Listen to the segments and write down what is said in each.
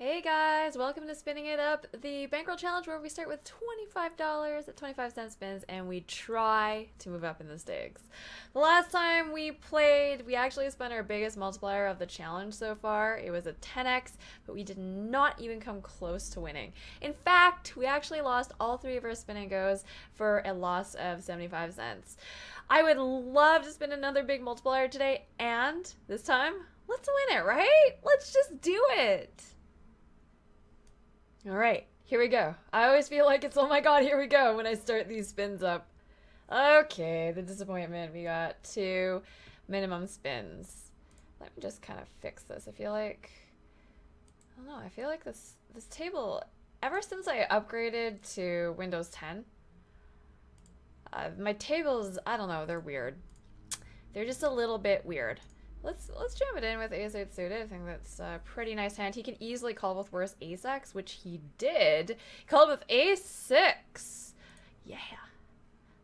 Hey guys, welcome to Spinning It Up, the Bankroll Challenge where we start with $25 at 25-cent spins and we try to move up in the stakes. The last time we played, we actually spun our biggest multiplier of the challenge so far. It was a 10x, but we did not even come close to winning. In fact, we actually lost all three of our spin and goes for a loss of 75 cents. I would love to spin another big multiplier today, and this time, let's win it, right? Let's just do it. All right, here we go. I always feel like it's, oh my god, here we go when I start these spins up. Okay, the disappointment. We got 2 minimum spins. Let me just kind of fix this. I feel like, I don't know, I feel like this table, ever since I upgraded to Windows 10, my tables, I don't know, they're weird. They're just a little bit weird. Let's jam it in with ace-8 suited. I think that's a pretty nice hand. He can easily call with worse ace-x, which he did. He called with ace-6. Yeah.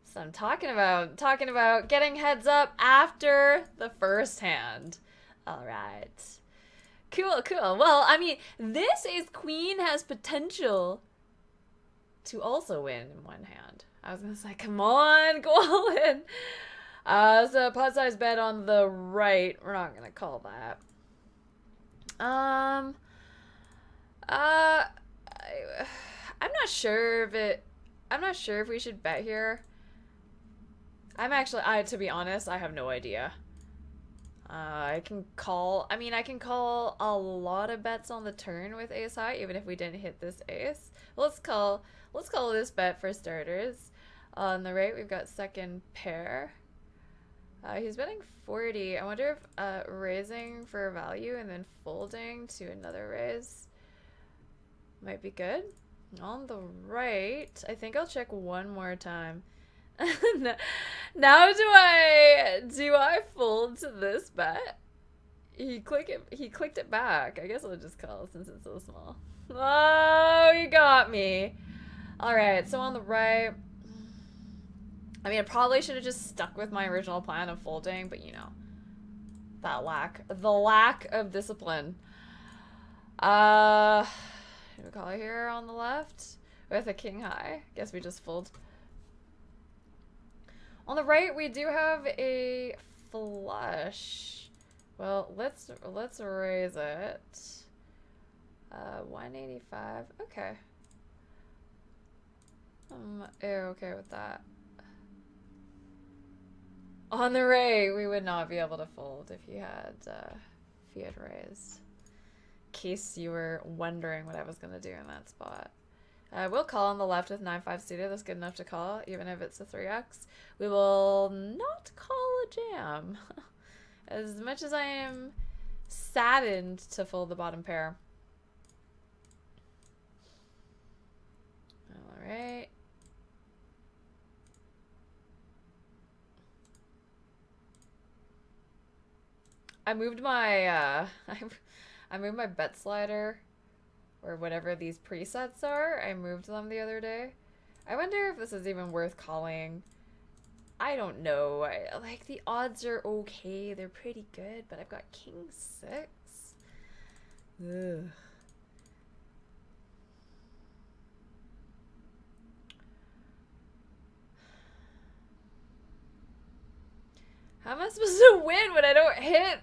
So I'm talking about getting heads up after the first hand. All right. Cool. Well, I mean, this ace-queen has potential to also win in one hand. I was gonna say, come on, go all in. So pot size bet on the right. We're not gonna call that. I'm not sure if we should bet here. To be honest, I have no idea. I can call a lot of bets on the turn with ace high, even if we didn't hit this ace. Let's call this bet for starters. On the right, we've got second pair. He's betting 40. I wonder if raising for value and then folding to another raise might be good. On the right, I think I'll check one more time. Now do I fold to this bet? He clicked it back. I guess I'll just call since it's so small. Oh, you got me. All right, so on the right, I mean, I probably should have just stuck with my original plan of folding, but you know, the lack of discipline. We call it here on the left with a king high. Guess we just fold. On the right, we do have a flush. Well, let's raise it. 185. Okay. I'm okay with that. On the right, we would not be able to fold if he had raised. In case you were wondering what I was gonna do in that spot. We'll call on the left with 9-5 suited. That's good enough to call, even if it's a 3x. We will not call a jam. As much as I am saddened to fold the bottom pair. All right. I moved my I moved my bet slider, or whatever these presets are. I moved them the other day. I wonder if this is even worth calling. I don't know. Like, the odds are okay. They're pretty good, but I've got king 6. Ugh. How am I supposed to win when I don't hit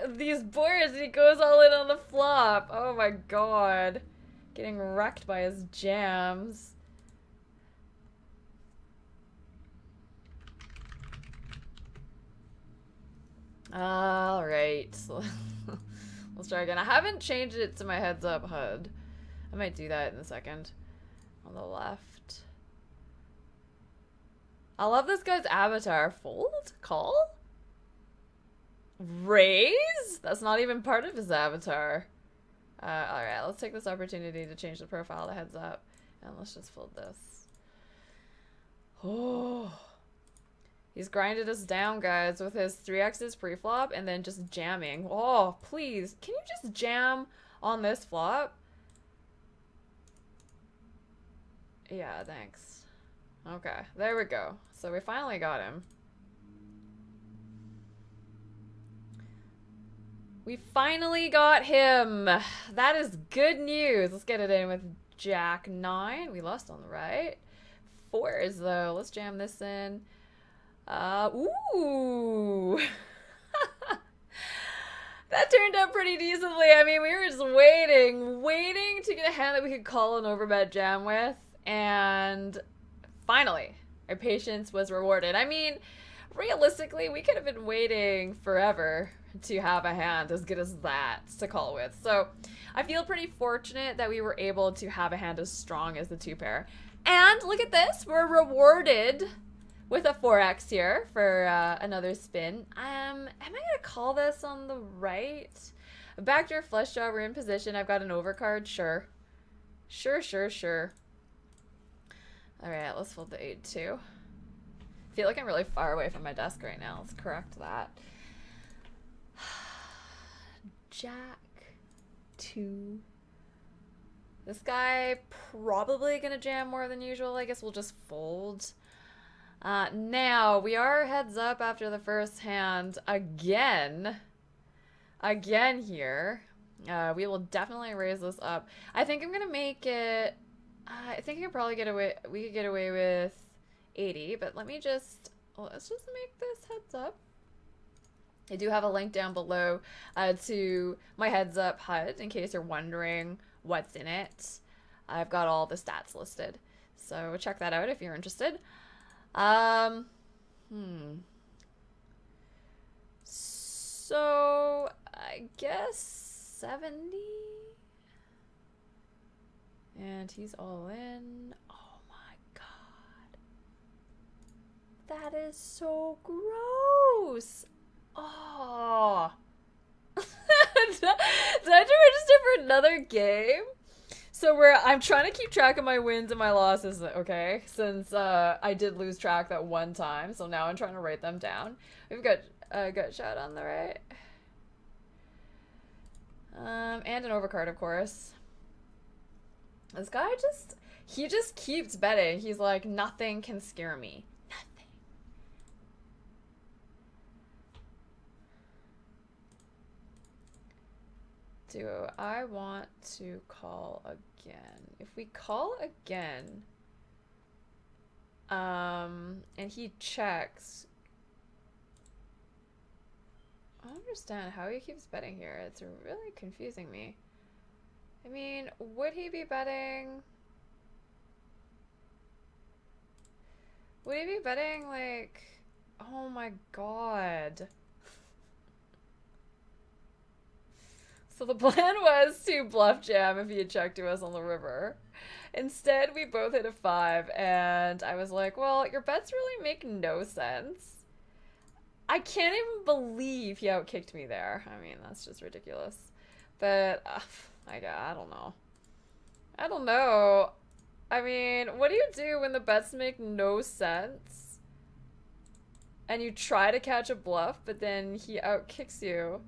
these boards and he goes all in on the flop? Oh my god. Getting wrecked by his jams. Alright. Let's try again. I haven't changed it to my heads up HUD. I might do that in a second. On the left. I love this guy's avatar. Fold? Call? Raise? That's not even part of his avatar. Alright, let's take this opportunity to change the profile to heads up. And let's just fold this. Oh. He's grinded us down, guys, with his 3x's pre-flop and then just jamming. Oh, please. Can you just jam on this flop? Yeah, thanks. Okay, there we go. So we finally got him. We finally got him. That is good news. Let's get it in with Jack 9. We lost on the right. 4s though. Let's jam this in. Ooh. That turned out pretty decently. I mean, we were just waiting to get a hand that we could call an overbet jam with, and finally, our patience was rewarded. I mean, realistically, we could have been waiting forever to have a hand as good as that to call with. So I feel pretty fortunate that we were able to have a hand as strong as the 2-pair. And look at this, we're rewarded with a 4x here for another spin. Am I gonna call this on the right? A backdoor flush draw, we're in position. I've got an overcard, sure. Sure. All right, let's fold the 8-2. I feel like I'm really far away from my desk right now. Let's correct that. Jack 2. This guy probably gonna jam more than usual. I guess we'll just fold. Now we are heads up after the first hand again here. We will definitely raise this up. I think I'm gonna make it. I think I could probably get away. We could get away with 80, but let's just make this heads up. I do have a link down below to my heads up HUD in case you're wondering what's in it. I've got all the stats listed, so check that out if you're interested. So I guess 70, and he's all in. Oh my god, that is so gross. Oh. Did I have to register for another game? So I'm trying to keep track of my wins and my losses, okay? Since I did lose track that one time, so now I'm trying to write them down. We've got a gut shot on the right. And an overcard, of course. This guy he just keeps betting. He's like, nothing can scare me. Do I want to call again? If we call again, and he checks, I don't understand how he keeps betting here. It's really confusing me. I mean, would he be betting? Would he be betting like, oh my god. So the plan was to bluff jam if he had checked to us on the river. Instead, we both hit a 5, and I was like, well, your bets really make no sense. I can't even believe he outkicked me there. I mean, that's just ridiculous. But, I don't know. I don't know. I mean, what do you do when the bets make no sense? And you try to catch a bluff, but then he outkicks you.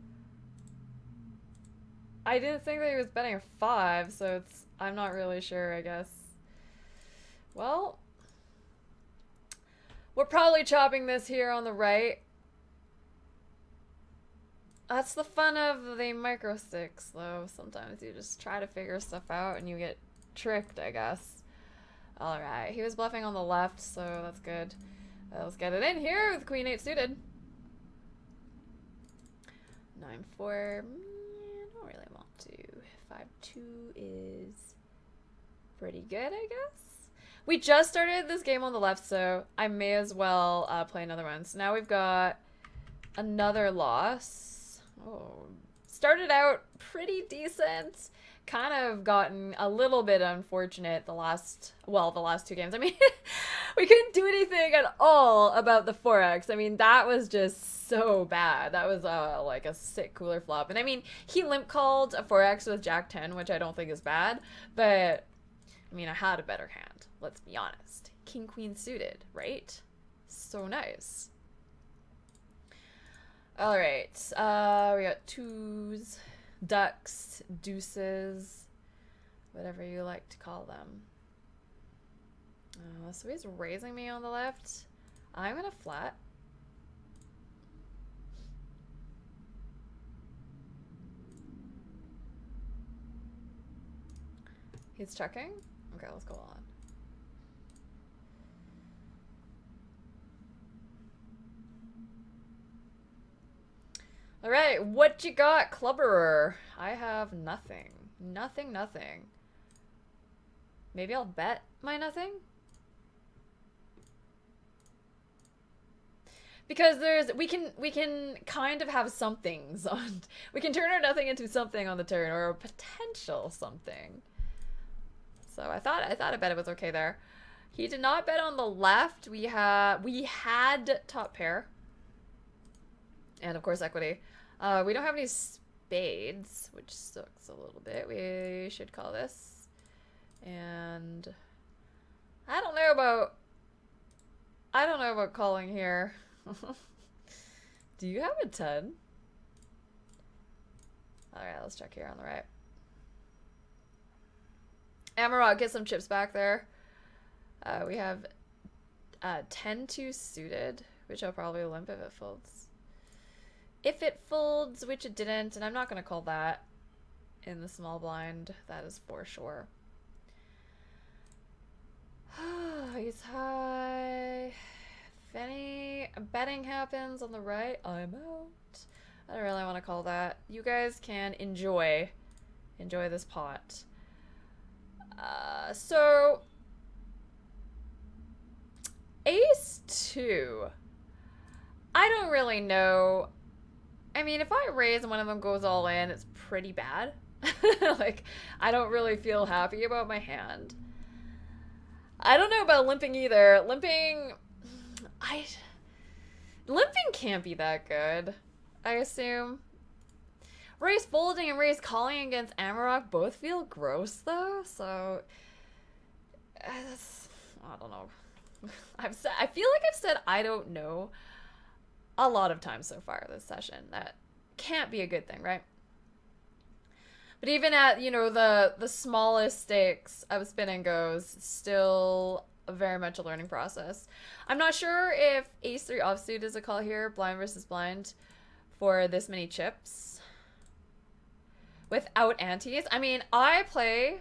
I didn't think that he was betting a 5, so I'm not really sure, I guess. Well, we're probably chopping this here on the right. That's the fun of the micro sticks, though. Sometimes you just try to figure stuff out and you get tricked, I guess. Alright, he was bluffing on the left, so that's good. Let's get it in here with Queen 8 suited. 9-4. Really want to. 5-2 is pretty good, I guess. We just started this game on the left, so I may as well play another one. So now we've got another loss. Oh, started out pretty decent. Kind of gotten a little bit unfortunate the last 2 games. I mean, we couldn't do anything at all about the 4x. I mean, that was just so bad. That was like a sick cooler flop. And I mean, he limp called a 4x with Jack 10, which I don't think is bad. But, I mean, I had a better hand. Let's be honest. King, queen suited, right? So nice. All right. We got 2s. Ducks, deuces, whatever you like to call them. So he's raising me on the left. I'm gonna flat. He's checking? Okay, let's go on. Alright, what you got, Clubberer? I have nothing. Nothing, nothing. Maybe I'll bet my nothing? Because we can kind of have somethings on, we can turn our nothing into something on the turn, or a potential something. So I thought I bet it was okay there. He did not bet on the left. We had top pair. And of course equity. We don't have any spades, which sucks a little bit. We should call this. And I don't know about calling here. Do you have a 10? Alright, let's check here on the right. Amarok, get some chips back there. We have 10-2 suited, which I'll probably limp if it folds. If it folds, which it didn't, and I'm not going to call that in the small blind, that is for sure. He's high. If any betting happens on the right, I'm out. I don't really want to call that. You guys can enjoy this pot. So ace 2. I don't really know. I mean, if I raise and one of them goes all in, it's pretty bad. Like, I don't really feel happy about my hand. I don't know about limping either. Limping can't be that good, I assume. Raise folding and raise calling against Amarok both feel gross though, so I don't know. I feel like I've said I don't know a lot of times so far this session. That can't be a good thing, right? But even at, you know, the smallest stakes of spin and goes, still very much a learning process. I'm not sure if ace 3 offsuit is a call here, blind versus blind, for this many chips without antes. I mean, I play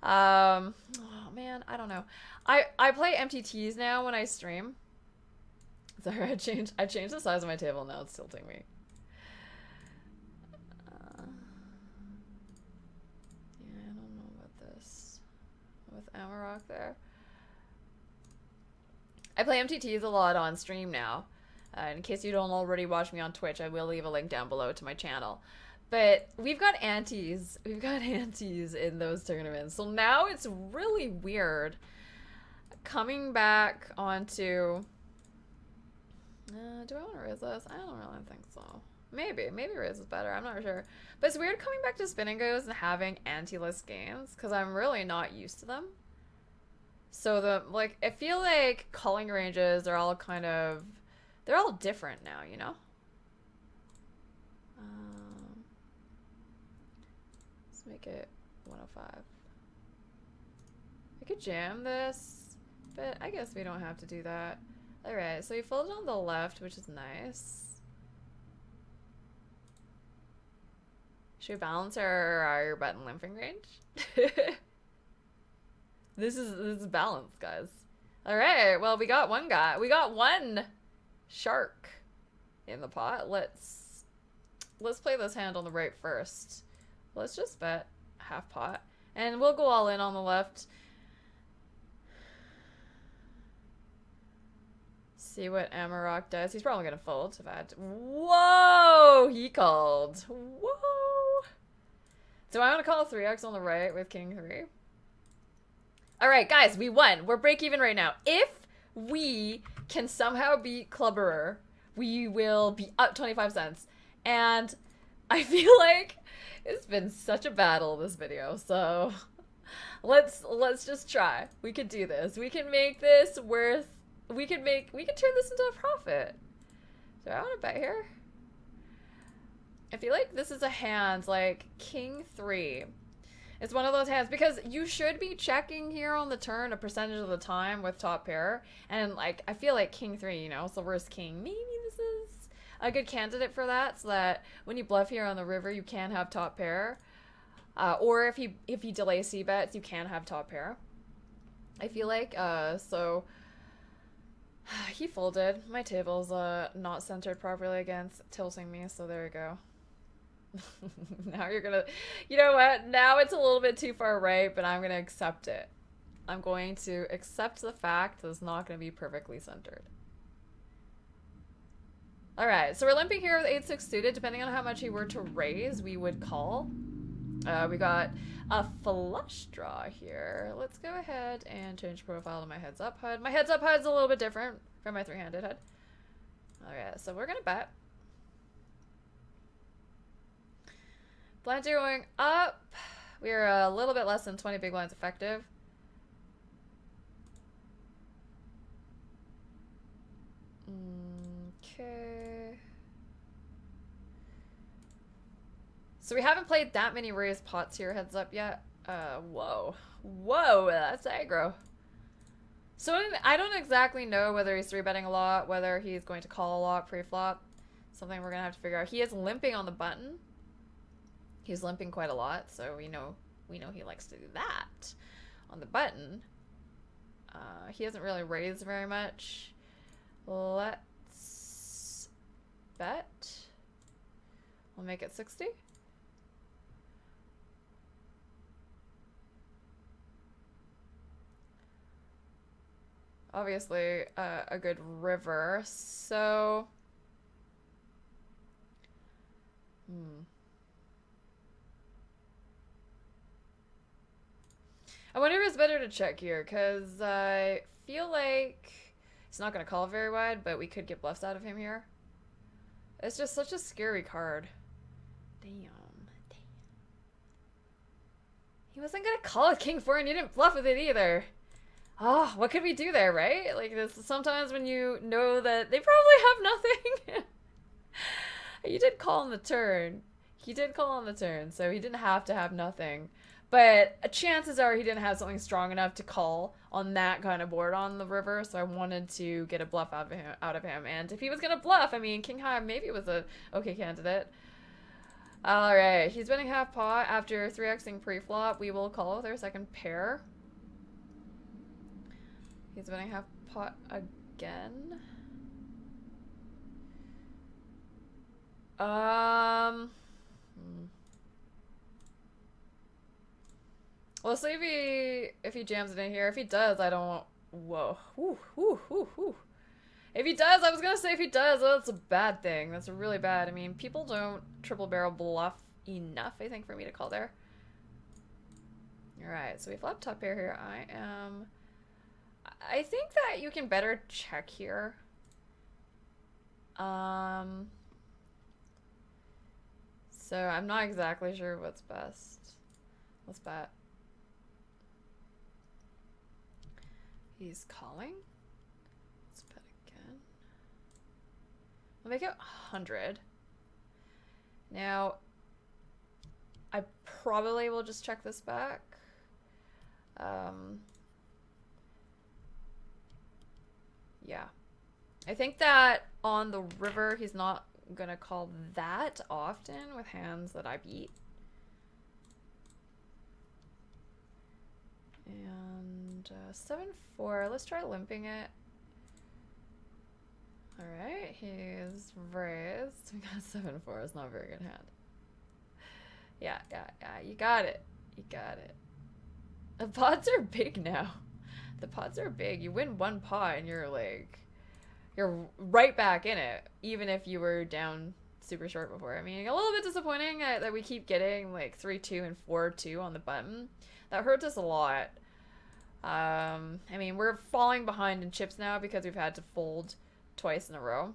oh man, I don't know. I play MTTs now when I stream. Sorry, I changed the size of my table, now it's tilting me. Yeah, I don't know about this with Amarok there. I play MTTs a lot on stream now. In case you don't already watch me on Twitch, I will leave a link down below to my channel. But we've got antes. We've got antes in those tournaments. So now it's really weird coming back onto... do I want to raise this? I don't really think so. Maybe raise is better. I'm not sure. But it's weird coming back to spin and goes and having ante-less games because I'm really not used to them. So I feel like calling ranges are all kind of, they're all different now, you know? Let's make it 105. I could jam this, but I guess we don't have to do that. Alright, so we folded on the left, which is nice. Should we balance our button limping range? This is balanced, guys. Alright, well, we got one guy. We got one shark in the pot. Let's play this hand on the right first. Let's just bet half pot. And we'll go all in on the left. See what Amarok does. He's probably gonna fold if I had to. Whoa! He called. Whoa! Do I want to call 3x on the right with king 3? Alright, guys, we won. We're break even right now. If we can somehow beat Clubberer, we will be up 25 cents. And I feel like it's been such a battle this video, so let's just try. We could do this. We can make this worth, we can turn this into a profit. Do I want to bet here? I feel like this is a hand like king 3. It's one of those hands because you should be checking here on the turn a percentage of the time with top pair, and like I feel like king 3, you know, it's the worst king. Maybe this is a good candidate for that, so that when you bluff here on the river, you can have top pair. Or if he delays C bets, you can have top pair. I feel like so he folded. My table's not centered properly against tilting me, so there you go. Now you're gonna, you know what? Now it's a little bit too far right, but I'm gonna accept it. I'm going to accept the fact that it's not gonna be perfectly centered. All right, so we're limping here with 8-6 suited. Depending on how much he were to raise, we would call. We got a flush draw here. Let's go ahead and change profile to my heads up HUD. My heads up HUD's a little bit different from my three-handed HUD. All right, so we're gonna bet. Blinds are going up. We are a little bit less than 20 big blinds effective. Okay. So we haven't played that many raised pots here, heads up, yet. Whoa. Whoa, that's aggro. So I don't exactly know whether he's 3-betting a lot, whether he's going to call a lot pre-flop. Something we're going to have to figure out. He is limping on the button. He's limping quite a lot, so we know he likes to do that on the button. He hasn't really raised very much. Let's bet. We'll make it 60. Obviously, a good river, so... I wonder if it's better to check here, because I feel like he's not going to call very wide, but we could get bluffs out of him here. It's just such a scary card. Damn. He wasn't going to call with King 4, and you didn't bluff with it either. Oh, what could we do there, right? Like, this sometimes when you know that they probably have nothing. You did call on the turn. He did call on the turn, so he didn't have to have nothing. But chances are he didn't have something strong enough to call on that kind of board on the river, so I wanted to get a bluff out of him. And if he was going to bluff, I mean, King High maybe was a okay candidate. All right, he's betting half pot. After 3xing pre-flop, we will call with our second pair. He's betting half pot again. Let's see if he jams it in here. If he does, I don't... Whoa. Whew, whew, whew, whew. If he does, I was gonna say if he does, oh, that's a bad thing. That's really bad. I mean, people don't triple barrel bluff enough, I think, for me to call there. Alright, so we flop top pair here. I think that you can better check here. So I'm not exactly sure what's best. Let's bet. He's calling. Let's bet again. I'll make it 100. Now, I probably will just check this back. Yeah. I think that on the river, he's not gonna call that often with hands that I beat. And 7-4. Let's try limping it. Alright, he's raised. We got 7-4. It's not a very good hand. Yeah. You got it. You got it. The pots are big now. The pots are big. You win one pot and you're like... You're right back in it, even if you were down super short before. I mean, a little bit disappointing that we keep getting like 3-2 and 4-2 on the button. That hurts us a lot. I mean, we're falling behind in chips now because we've had to fold twice in a row.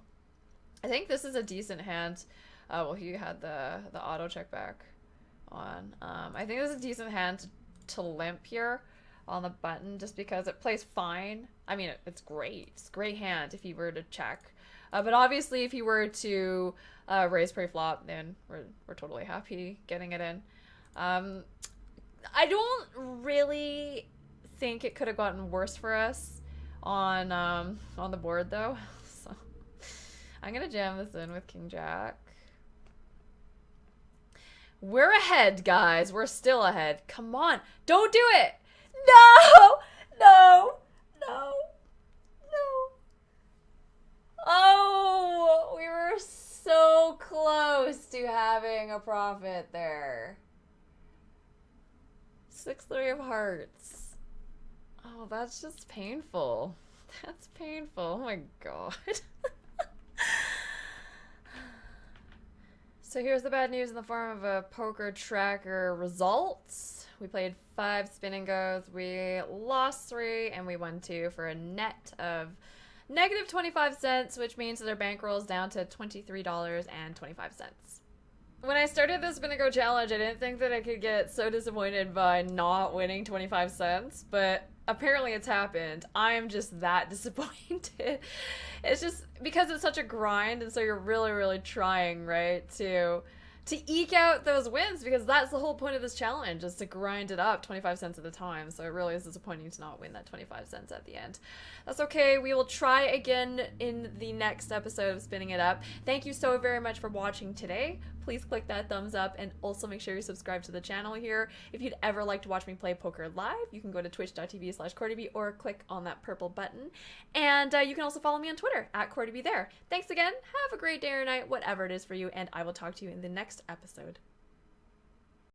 I think this is a decent hand. Well, he had the auto check back on. I think this is a decent hand to limp here on the button just because it plays fine. I mean, it's great. It's a great hand if you were to check. But obviously, if you were to raise pre-flop, then we're totally happy getting it in. I don't really think it could have gotten worse for us on the board, though. So I'm going to jam this in with King Jack. We're ahead, guys. We're still ahead. Come on. Don't do it. No! No! No! No! Oh! We were so close to having a profit there. 6-3 of hearts. Oh, that's just painful. That's painful. Oh my god. So here's the bad news in the form of a poker tracker results. We played 5 spin and goes. We lost 3 and we won 2 for a net of negative 25 cents, which means that our bankroll is down to $23.25. When I started this spin and go challenge, I didn't think that I could get so disappointed by not winning 25 cents, but apparently it's happened. I am just that disappointed. It's just because it's such a grind, and so you're really, really trying, right, to eke out those wins, because that's the whole point of this challenge, is to grind it up 25 cents at a time. So it really is disappointing to not win that 25 cents at the end. That's okay. We will try again in the next episode of Spinning It Up. Thank you so very much for watching today. Please click that thumbs up and also make sure you subscribe to the channel here. If you'd ever like to watch me play poker live, you can go to twitch.tv/courtiebee or click on that purple button. And you can also follow me on Twitter @courtiebee there. Thanks again. Have a great day or night, whatever it is for you, and I will talk to you in the next episode.